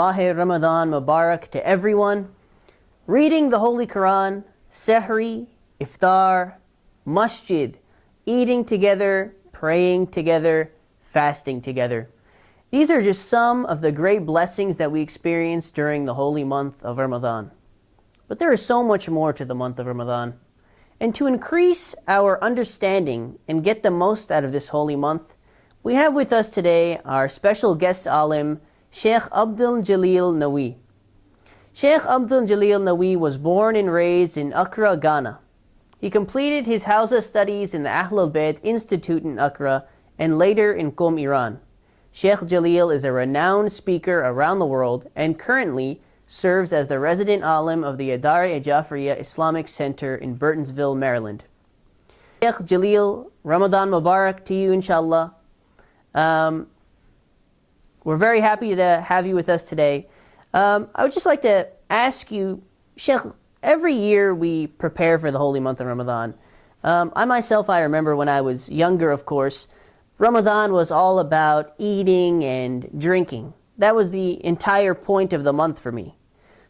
Ramadan Mubarak to everyone. Reading the Holy Quran, Sehri, Iftar, Masjid, eating together, praying together, fasting together. These are just some of the great blessings that we experience during the holy month of Ramadan. But there is so much more to the month of Ramadan. And to increase our understanding and get the most out of this holy month, we have with us today our special guest alim, Sheikh Abdul Jaleel Nawi. Sheikh Abdul Jaleel Nawi was born and raised in Accra, Ghana. He completed his Hausa studies in the Ahlul Bayt Institute in Accra and later in Qom, Iran. Sheikh Jaleel is a renowned speaker around the world and currently serves as the resident alim of the Adar-e-Jafriya Islamic Center in Burtonsville, Maryland. Sheikh Jaleel, Ramadan Mubarak to you, inshallah. We're very happy to have you with us today. I would just like to ask you, Sheikh, every year we prepare for the holy month of Ramadan. I myself, I remember when I was younger, of course, Ramadan was all about eating and drinking. That was the entire point of the month for me.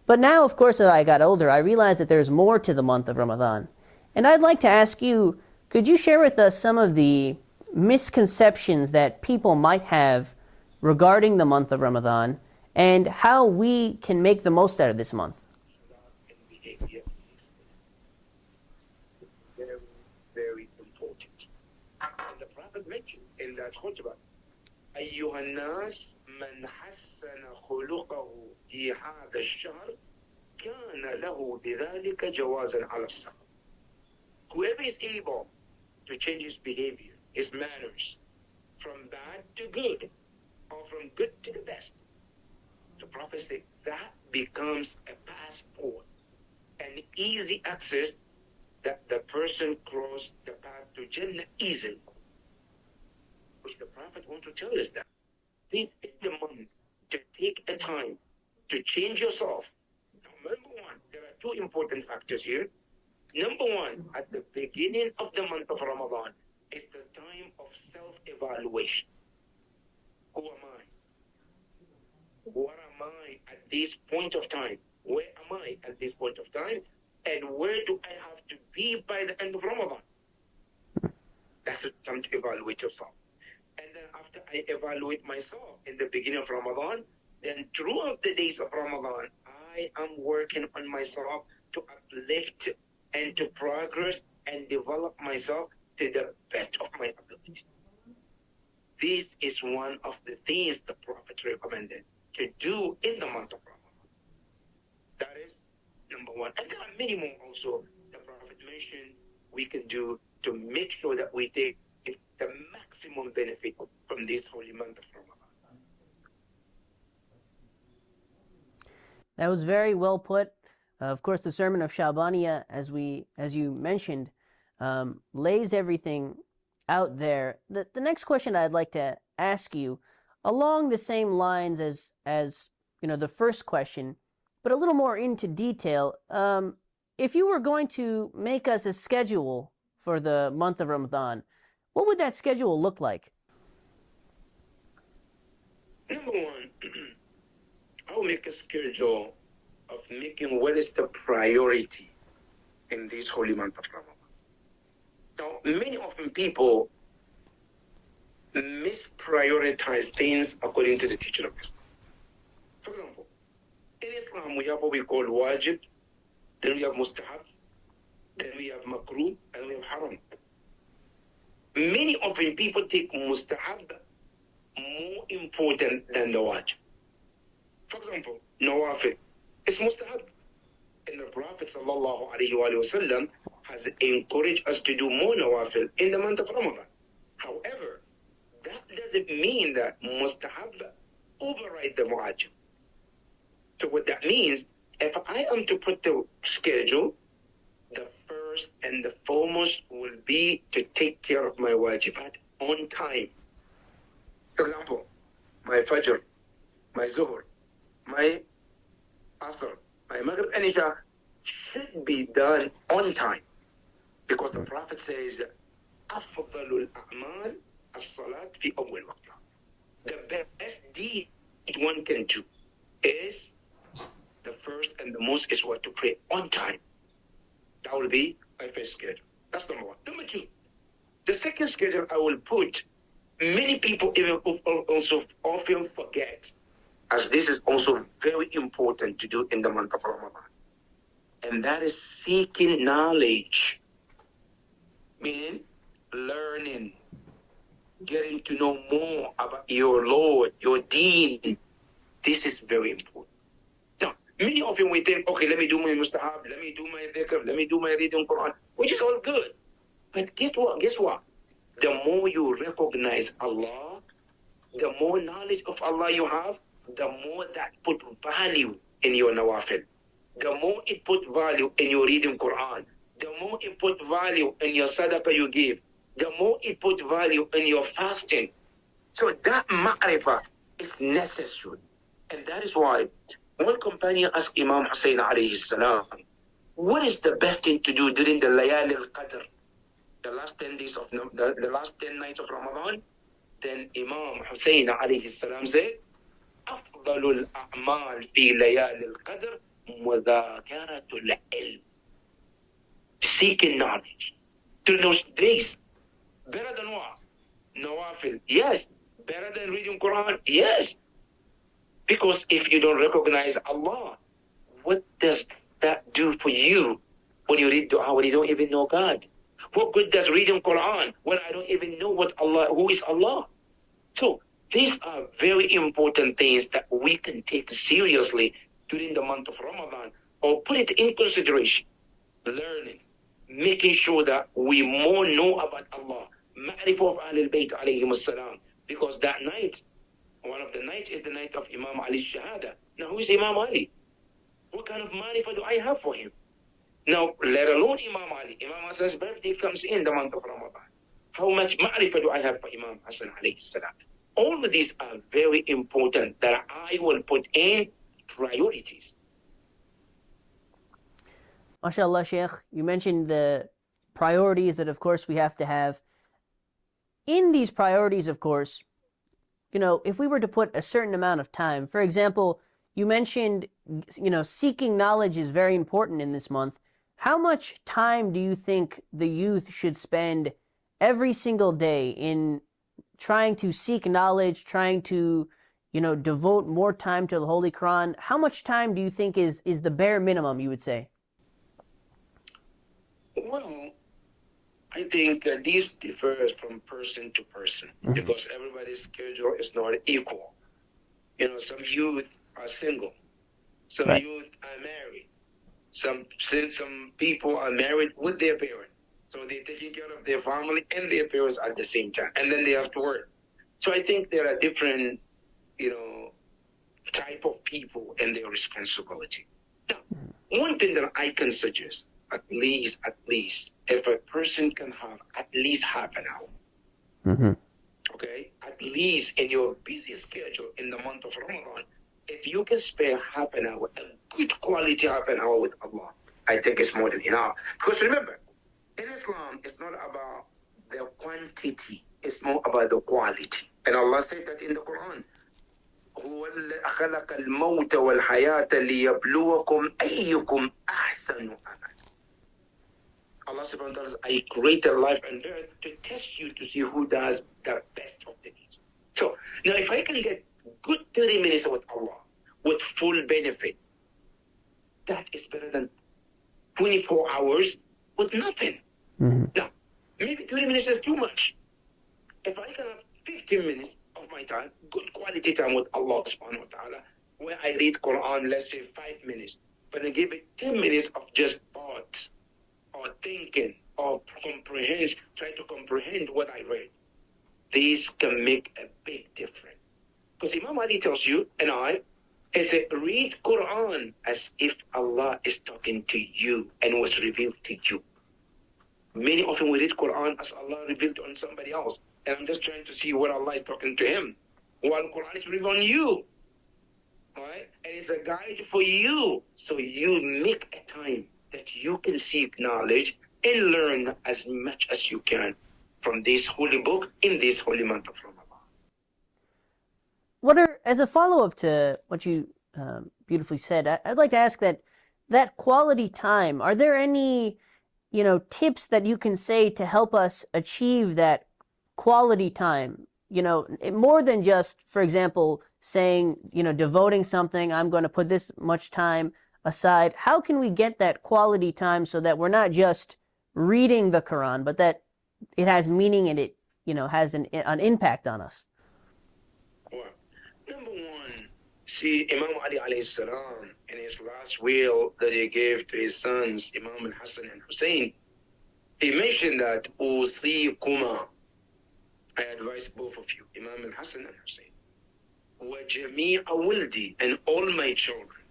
But now, of course, as I got older, I realized that there's more to the month of Ramadan. And I'd like to ask you, could you share with us some of the misconceptions that people might have regarding the month of Ramadan and how we can make the most out of this month? Very, very important. And the Prophet mentioned in that khutbah, أيها الناس من حسن خلقه في هذا الشهر كان له بذلك جوازا على السفر. Whoever is able to change his behavior, his manners, from bad to good, or from good to the best, the Prophet said that becomes a passport, an easy access that the person cross the path to Jannah easily. Which the Prophet wants to tell us that this is the month to take a time to change yourself. Now, number one, there are two important factors here. Number one, at the beginning of the month of Ramadan is the time of self-evaluation. Who am I? What am I at this point of time? Where am I at this point of time? And where do I have to be by the end of Ramadan? That's the time to evaluate yourself. And then after I evaluate myself in the beginning of Ramadan, then throughout the days of Ramadan, I am working on myself to uplift and to progress and develop myself to the best of my ability. This is one of the things the Prophet recommended to do in the month of Ramadan. That is number one. And there are many more also the Prophet mentioned we can do to make sure that we take the maximum benefit from this holy month of Ramadan. That was very well put. Of course, the sermon of Shabaniya, as you mentioned, lays everything out there. The next question I'd like to ask you, along the same lines as the first question, but a little more into detail. If you were going to make us a schedule for the month of Ramadan, what would that schedule look like? Number one, I will make a schedule of making what is the priority in this holy month of Ramadan. Now, many often people misprioritize things according to the teaching of Islam. For example, in Islam we have what we call wajib, then we have mustahab, then we have makruh, and we have haram. Many often people take mustahab more important than the wajib. For example, nawafil. It's mustahab. And the Prophet ﷺ has encouraged us to do more nawafil in the month of Ramadan. However, that doesn't mean that mustahab override the wajib. So what that means, if I am to put the schedule, the first and the foremost will be to take care of my wajibat on time. For example, my fajr, my zuhr, my asr, my maghrib and isha should be done on time. Because the Prophet says, أفضل الأعمال الصلاة في أول وقتها. The best deed one can do is the first and the most is what to pray on time. That will be my first schedule. That's number one. Number two, the second schedule I will put, many people even also often forget, as this is also very important to do in the month of Ramadan. And that is seeking knowledge, meaning learning, getting to know more about your Lord, your deen. This is very important. Now, many of you we think, okay, let me do my mustahab, let me do my dhikr, let me do my reading Quran, which is all good. But guess what? Guess what? The more you recognize Allah, the more knowledge of Allah you have, the more that put value in your nawafil. The more it put value in your reading Quran, the more it put value in your sadaqah you give, the more it put value in your fasting. So that ma'rifah is necessary. And that is why one companion asked Imam Hassan alayhi salam, what is the best thing to do during the Layal al-Qadr, the last 10 days of the last 10 nights of Ramadan? Then Imam Hassan alayhi salam said, أفضل الأعمال في ليالي القدر مذاكرة العلم. Seeking knowledge. To those days. Better than what? Nawafil. Yes. Better than reading Quran. Yes. Because if you don't recognize Allah, what does that do for you when you read dua, when you don't even know God? What good does reading Quran when I don't even know what Allah, who is Allah? So these are very important things that we can take seriously during the month of Ramadan, or put it in consideration. Learning, making sure that we more know about Allah, ma'rifah of Ahlul Bayt alayhim as-salam, because that night, one of the nights is the night of Imam Ali's Shahada. Now, who is Imam Ali? What kind of ma'rifah do I have for him? Now, let alone Imam Ali. Imam Hassan's birthday comes in the month of Ramadan. How much ma'rifah do I have for Imam Hassan alayhi salam? All of these are very important that I will put in priorities. MashaAllah, Sheikh, you mentioned the priorities that, of course, we have to have. In these priorities, of course, if we were to put a certain amount of time, for example, you mentioned, seeking knowledge is very important in this month. How much time do you think the youth should spend every single day in trying to seek knowledge, trying to, devote more time to the Holy Quran? How much time do you think is the bare minimum, you would say? Well, I think this differs from person to person, because everybody's schedule is not equal. Some youth are single, some Right. youth are married, some people are married with their parents, so they're taking care of their family and their parents at the same time, and then they have to work. So I think there are different, type of people and their responsibility. Now, one thing that I can suggest, at least, if a person can have at least half an hour, okay, at least in your busy schedule in the month of Ramadan, if you can spare half an hour, a good quality half an hour with Allah, I think it's more than enough. Because remember, in Islam, it's not about the quantity, it's more about the quality. And Allah said that in the Quran, هو خلق الموت والحياة ليبلوكم أيكم أحسن عملا. Allah subhanahu wa ta'ala, I created life and death to test you to see who does the best of the deeds. So now if I can get good 30 minutes with Allah with full benefit, that is better than 24 hours with nothing. Now, maybe 30 minutes is too much. If I can have 15 minutes of my time, good quality time with Allah subhanahu wa ta'ala, where I read Quran, let's say 5 minutes, but I give it 10 minutes of just thoughts or thinking or try to comprehend what I read. These can make a big difference. Because Imam Ali tells you and I, he said, read Quran as if Allah is talking to you and was revealed to you. Many often we read Quran as Allah revealed on somebody else. And I'm just trying to see what Allah is talking to him. While Quran is revealed on you. Alright? And it's a guide for you. So you make a time that you can seek knowledge and learn as much as you can from this holy book in this holy month of Ramadan. As a follow-up to what you Beautifully said. I'd like to ask that quality time. Are there any, tips that you can say to help us achieve that quality time? More than just, for example, saying, devoting something, I'm going to put this much time aside. How can we get that quality time so that we're not just reading the Quran, but that it has meaning and it, has an impact on us? Well, number one, see, Imam Ali alayhi salam, in his last will that he gave to his sons, Imam al-Hassan and Hussein, he mentioned that, Usikuma, I advise both of you, Imam al-Hassan and Hussein, وَجَمِيعَ وَلْدِي, and all my children,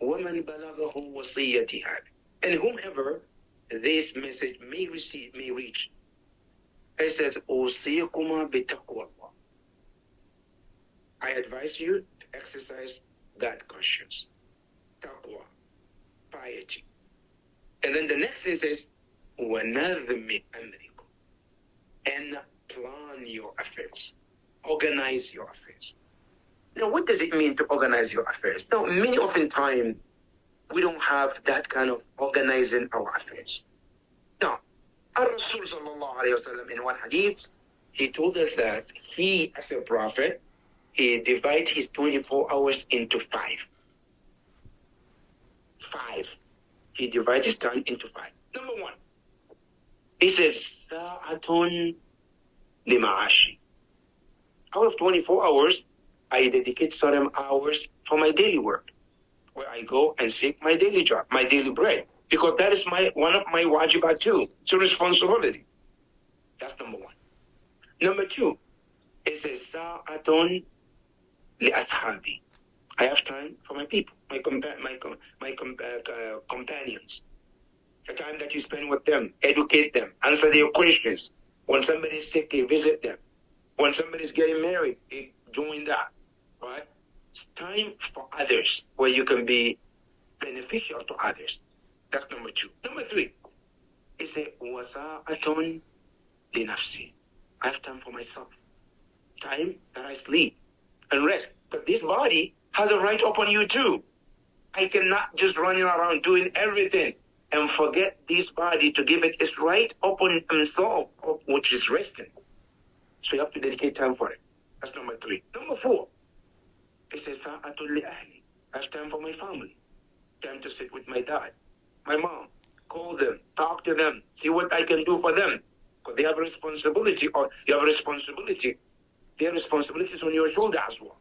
وَمَنْ بَلَغَهُ وَصِيَّتِي هَذِهِ, and whomever this message may reach. It says, أُوصِيكُمَا بِتَقْوَى اللَّهِ, I advise you to exercise God conscience, taqwa, piety. And then the next thing says, وَنَظْمِ أَمْرِكُمْ, and plan your affairs, organize your affairs. Now, what does it mean to organize your affairs? Now, many often time, we don't have that kind of organizing our affairs. Now, Rasul sallallahu alayhi wa sallam, in one hadith, he told us that he, as a prophet, he divides his 24 hours into five. He divides his time into five. Number one, he says, Sa'atun lima'ashi. Out of 24 hours, I dedicate certain hours for my daily work, where I go and seek my daily job, my daily bread, because that is one of my wajibat too. It's a responsibility. That's number one. Number two, it says, Sa'atun li ashabi. I have time for my people, my companions. The time that you spend with them, educate them, answer their questions. When somebody is sick, you visit them. When somebody is getting married, you join that. Right? It's time for others, where you can be beneficial to others. That's number two. Number three, is a wasa'atun li nafsi. I have time for myself. Time that I sleep and rest. But this body has a right upon you too. I cannot just running around doing everything and forget this body to give it its right upon himself, which is resting. So you have to dedicate time for it. That's number three. Number four, it says, Sa'atul li ahli. I have time for my family. Time to sit with my dad, my mom, call them, talk to them, see what I can do for them. Because they have a responsibility, or you have a responsibility. Their responsibility is on your shoulder as well.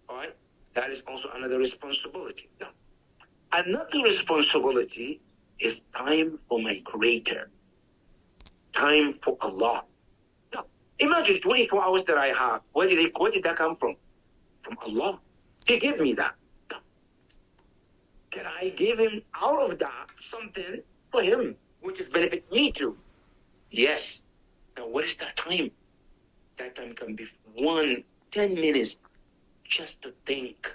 All right? That is also another responsibility. Now, another responsibility is time for my Creator. Time for Allah. Now, imagine 24 hours that I have. Where did that come from? From Allah. He gave me that. Now, can I give him out of that something for him, which is benefit me too? Yes. Now, what is that time? That time can be 10 minutes just to think.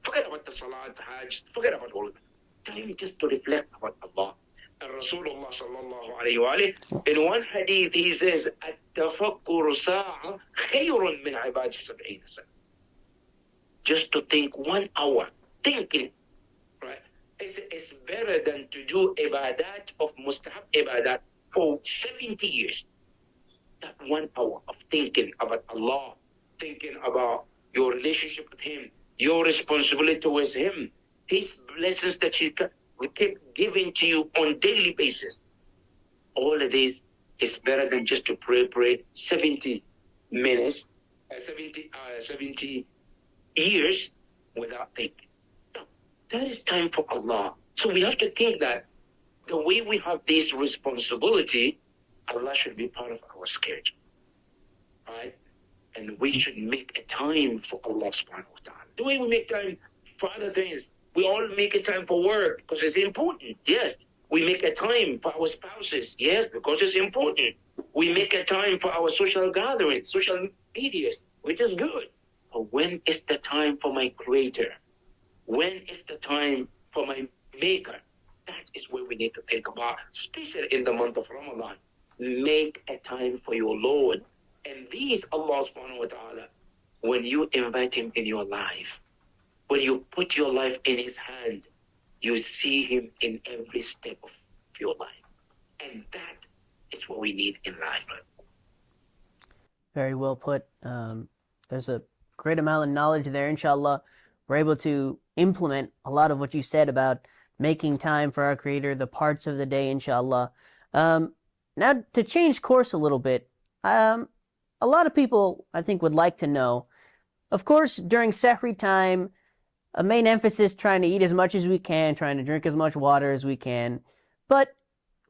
Forget about the Salat, Hajj, forget about all of that. Time just to reflect about Allah. And Rasulullah sallallahu alayhi wa alayhi, in one hadith, he says, التفكر ساعة خير من عبادة 70 سنة. Just to think 1 hour, thinking, right? It's better than to do ibadat of mustahab ibadat for 70 years. That 1 hour of thinking about Allah, thinking about your relationship with Him, your responsibility towards Him, His blessings that He keep giving to you on daily basis. All of this is better than just to pray 70 minutes, 70 years without thinking. No, that is time for Allah. So we have to think that the way we have this responsibility, Allah should be part of our schedule. Right? And we should make a time for Allah subhanahu wa ta'ala. The way we make time for other things, we all make a time for work because it's important. Yes. We make a time for our spouses. Yes, because it's important. We make a time for our social gatherings, social medias, which is good. But when is the time for my Creator? When is the time for my Maker? That is where we need to think about, especially in the month of Ramadan. Make a time for your Lord. And these, Allah subhanahu wa ta'ala, when you invite Him in your life, when you put your life in His hand, you see Him in every step of your life. And that is what we need in life. Very well put. There's a great amount of knowledge there, inshallah. We're able to implement a lot of what you said about making time for our Creator, the parts of the day, inshallah. Now, to change course a little bit, a lot of people, I think, would like to know, of course, during Sehri time, a main emphasis trying to eat as much as we can, trying to drink as much water as we can. But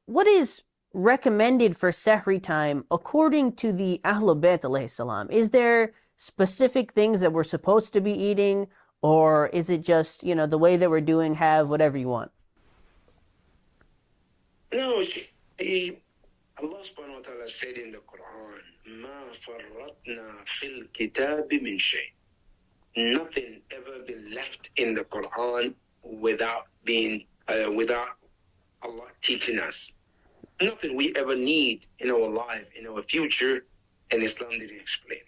what is recommended for Sehri time according to the Ahlul Bayt alayhi salam? Is there specific things that we're supposed to be eating, or is it just, the way that we're doing, have whatever you want? No, see, Allah subhanahu wa ta'ala said in the Quran, مَا فَرَّطْنَا فِي الْكِتَابِ مِنْ شَيْءٍ. Nothing ever been left in the Quran without Allah teaching us. Nothing we ever need in our life, in our future, and Islam didn't explain.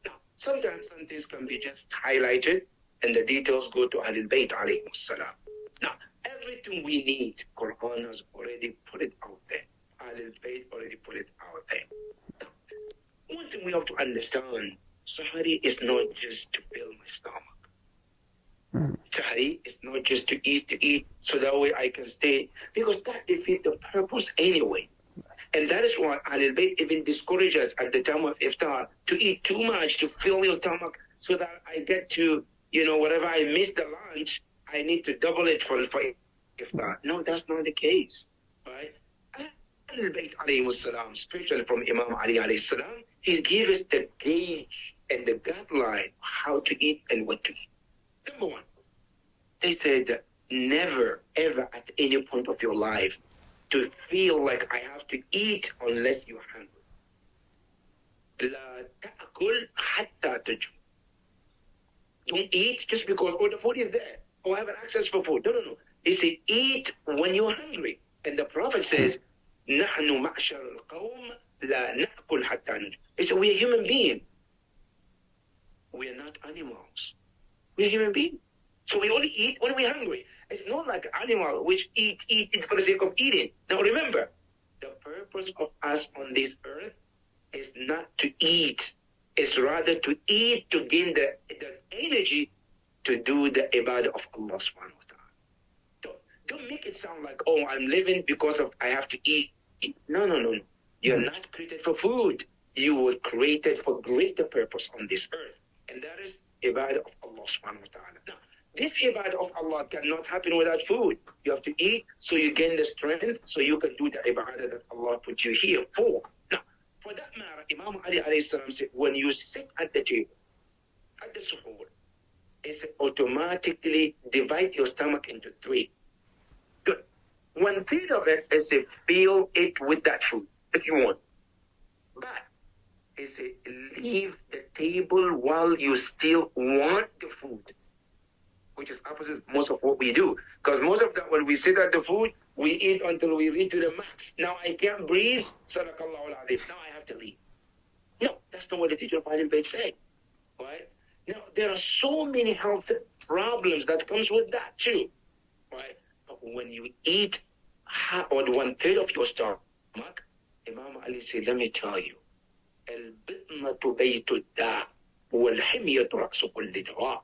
Now, sometimes some things can be just highlighted and the details go to Ahlul Bayt alayhi salam. Now, everything we need, Quran has already put it out there. Ahlul Bayt already put it out there. Now, one thing we have to understand, Sahari is not just to fill my stomach. Sahari is not just to eat, so that way I can stay, because that defeats the purpose anyway. And that is why Ahlul Bayt even discourage us at the time of iftar to eat too much, to fill your stomach, so that I get to, whatever I miss the lunch, I need to double it for iftar. No, that's not the case, right? Ahlul Bayt alayhi salam, especially from Imam Ali alayhi salam, he gave us the gauge and the guideline how to eat and what to eat. Number one, they said never ever at any point of your life to feel like I have to eat unless you're hungry. لا تأكل حتى تجوع. Don't eat just because the food is there or have an access for food. No. They say eat when you're hungry. And the Prophet says, نحن معشر القوم لا نأكل حتى نجوع. They say we are human beings. We are not animals. We are human beings. So we only eat when we're hungry. It's not like animal which eat for the sake of eating. Now remember, the purpose of us on this earth is not to eat. It's rather to eat to gain the energy to do the ibadah of Allah subhanahu wa ta'ala. Don't make it sound like, oh, I'm living because of I have to eat. No. You're not created for food. You were created for greater purpose on this earth. And that is ibadah of Allah subhanahu wa ta'ala. Now, this ibadah of Allah cannot happen without food. You have to eat so you gain the strength so you can do the ibadah that Allah put you here for. Now, for that matter, Imam Ali alayhi salam said, when you sit at the table, at the suhoor, it's automatically divide your stomach into three. Good. 1/3 of it is to fill it with that food if you want. But is leave the table while you still want the food, which is opposite most of what we do. Because most of that, when we sit at the food, we eat until we reach to the max. Now I can't breathe. Sadaqallahu al-azim. Now I have to leave. No, that's not what the teacher of Ahlul Bayt said. Right? Now there are so many health problems that comes with that too. Right? But when you eat or 1/3 of your stomach, Imam Ali said, let me tell you, البطنة بيت الداء والحمية رأس كل دواء.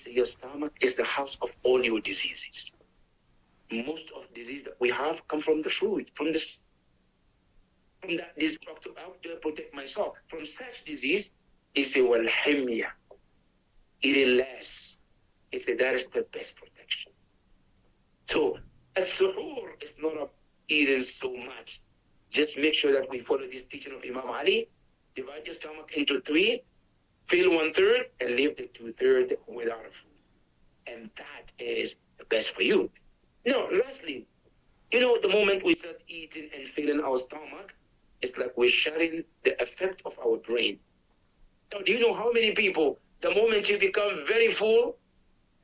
Your stomach is the house of all your diseases. Most of disease that we have come from the food, from that disease. How do I protect myself from such disease? It's a والحمية, eating less. That is the best protection. So as-suhoor is not about eating so much. Just make sure that we follow this teaching of Imam Ali. Divide your stomach into three, fill 1/3, and leave the 2/3 without a food. And that is the best for you. Now, lastly, the moment we start eating and filling our stomach, it's like we're sharing the effect of our brain. Now, do you know how many people, the moment you become very full,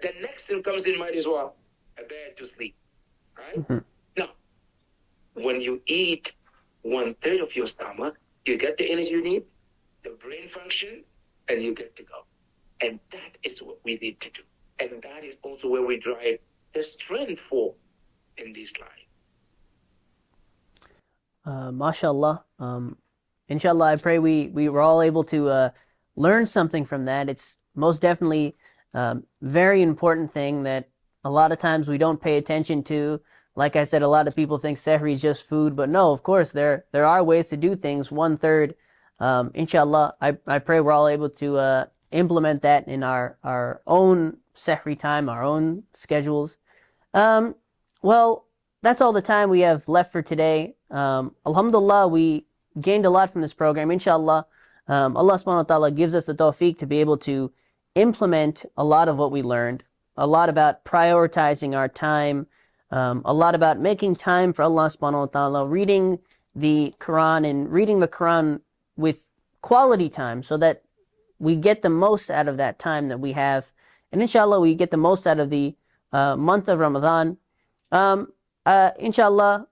the next thing comes in mind is what? A bed to sleep. Right? Mm-hmm. Now, when you eat 1/3 of your stomach, you get the energy you need, the brain function, and you get to go. And that is what we need to do. And that is also where we derive the strength for in this life. MashaAllah. Inshallah, I pray we were all able to learn something from that. It's most definitely very important thing that a lot of times we don't pay attention to. Like I said, a lot of people think sehri is just food, but no, of course, there are ways to do things. 1/3. Inshallah, I pray we're all able to implement that in our own sehri time, our own schedules. Well, that's all the time we have left for today. Alhamdulillah, we gained a lot from this program. Inshallah, Allah subhanahu wa ta'ala gives us the tawfiq to be able to implement a lot of what we learned, a lot about prioritizing our time, a lot about making time for Allah subhanahu wa ta'ala, reading the Quran and reading the Quran with quality time so that we get the most out of that time that we have. And inshallah, we get the most out of the month of Ramadan. Inshallah,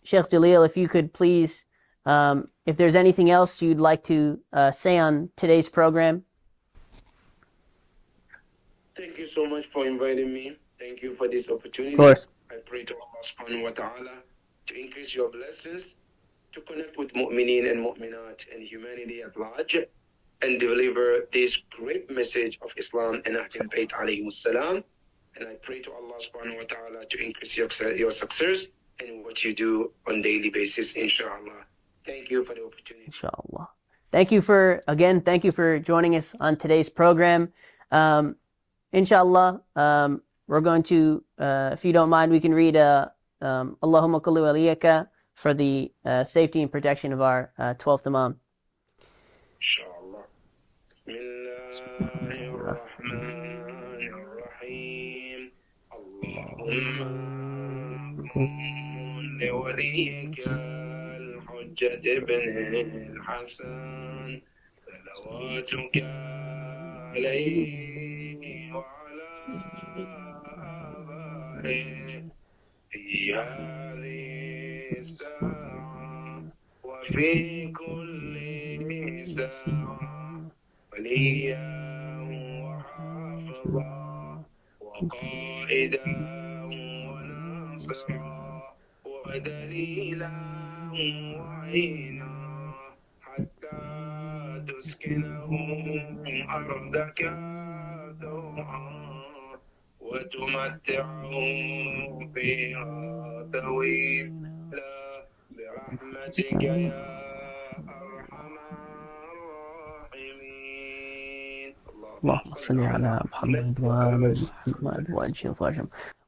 Sheikh Jaleel, if you could please, if there's anything else you'd like to say on today's program. Thank you so much for inviting me. Thank you for this opportunity. Of course. I pray to Allah subhanahu wa ta'ala to increase your blessings, to connect with mu'mineen and mu'minat and humanity at large, and deliver this great message of Islam and Ahlul Bayt alayhi salam. And I pray to Allah subhanahu wa ta'ala to increase your success in what you do on daily basis, inshallah. Thank you for the opportunity. Inshallah. Thank you for joining us on today's program. Inshallah, we're going to, if you don't mind, we can read Allahumma kulli waliyaka for the safety and protection of our 12th Imam. Inshallah. Bismillahirrahmanirrahim. Allahumma kulli waliyaka al-Hujjat ibn al-Hassan salawatuka alayhi wa ala abaihi fi hadhihi as-sa'a wa fi kulli sa'a وليا وحافظا وقائدا وناصرا ودليلا وعينا حتى تسكنه أرضك دوعا وتمتعه فيها طويلا برحمتك يا أرحم Allahumma salli ala Muhammed wa ala Muhammad wa ajil.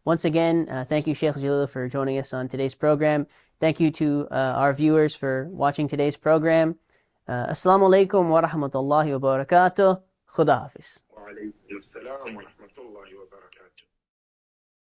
Once again, thank you, Sheikh Jaleel, for joining us on today's program. Thank you to our viewers for watching today's program. Assalamu alaikum wa rahmatullahi wa barakatuh. Khuda Hafiz. Wa alaikum assalam wa rahmatullahi.